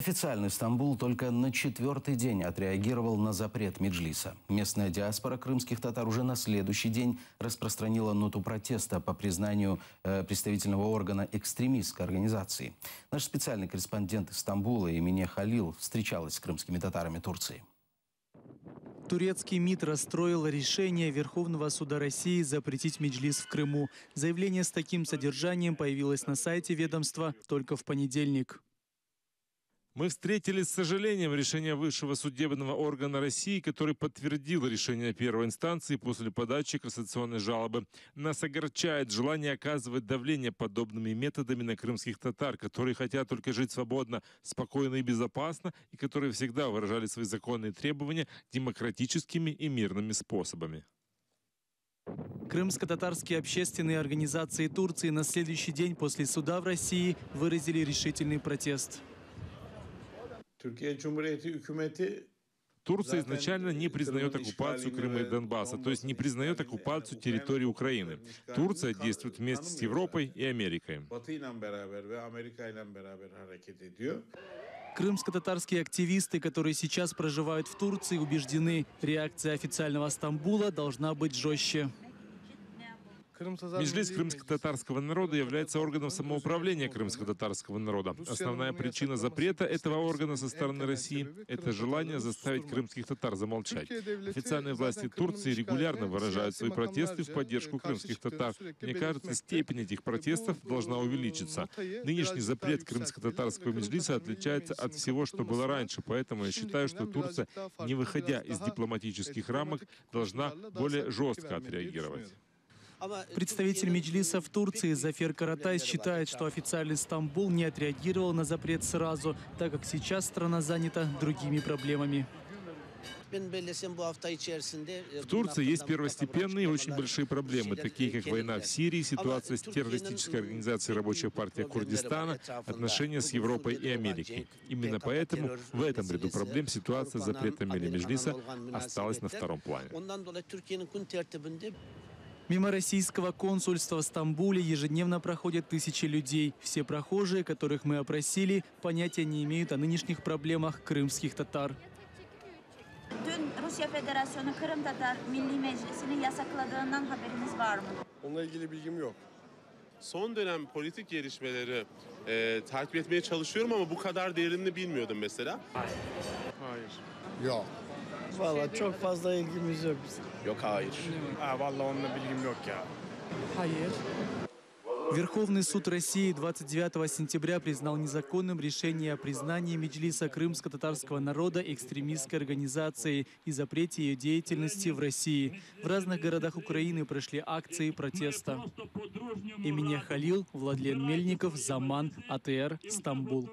Официально Стамбул только на 4-й день отреагировал на запрет Меджлиса. Местная диаспора крымских татар уже на следующий день распространила ноту протеста по признанию представительного органа экстремистской организации. Наш специальный корреспондент из Стамбула Эмине Халил встречалась с крымскими татарами Турции. Турецкий МИД расстроил решение Верховного суда России запретить Меджлис в Крыму. Заявление с таким содержанием появилось на сайте ведомства только в понедельник. Мы встретили с сожалением решение высшего судебного органа России, который подтвердил решение первой инстанции после подачи кассационной жалобы. Нас огорчает желание оказывать давление подобными методами на крымских татар, которые хотят только жить свободно, спокойно и безопасно, и которые всегда выражали свои законные требования демократическими и мирными способами. Крымско-татарские общественные организации Турции на следующий день после суда в России выразили решительный протест. Турция изначально не признает оккупацию Крыма и Донбасса, то есть не признает оккупацию территории Украины. Турция действует вместе с Европой и Америкой. Крымско-татарские активисты, которые сейчас проживают в Турции, убеждены, реакция официального Стамбула должна быть жестче. Меджлис крымско-татарского народа является органом самоуправления крымско-татарского народа. Основная причина запрета этого органа со стороны России – это желание заставить крымских татар замолчать. Официальные власти Турции регулярно выражают свои протесты в поддержку крымских татар. Мне кажется, степень этих протестов должна увеличиться. Нынешний запрет крымско-татарского Меджлиса отличается от всего, что было раньше. Поэтому я считаю, что Турция, не выходя из дипломатических рамок, должна более жестко отреагировать. Представитель Меджлиса в Турции Зафер Каратай считает, что официальный Стамбул не отреагировал на запрет сразу, так как сейчас страна занята другими проблемами. В Турции есть первостепенные и очень большие проблемы, такие как война в Сирии, ситуация с террористической организацией Рабочая партия Курдистана, отношения с Европой и Америкой. Именно поэтому в этом ряду проблем ситуация с запретом Меджлиса осталась на втором плане. Мимо российского консульства в Стамбуле ежедневно проходят тысячи людей. Все прохожие, которых мы опросили, понятия не имеют о нынешних проблемах крымских татар. Onunla ilgili bilgim yok. Son dönem politik gelişmeleri takip etmeye çalışıyorum ama bu kadar derinini bilmiyordum mesela. Hayır. Yok. Vallahi çok fazla ilgimiz yok bizim. Yok hayır. Vallahi onunla bilgim yok ya. Hayır. Верховный суд России 29 сентября признал незаконным решение о признании Меджлиса крымско-татарского народа экстремистской организацией и запрете ее деятельности в России. В разных городах Украины прошли акции протеста. Эмине Халил, Владлен Мельников, Заман, АТР, Стамбул.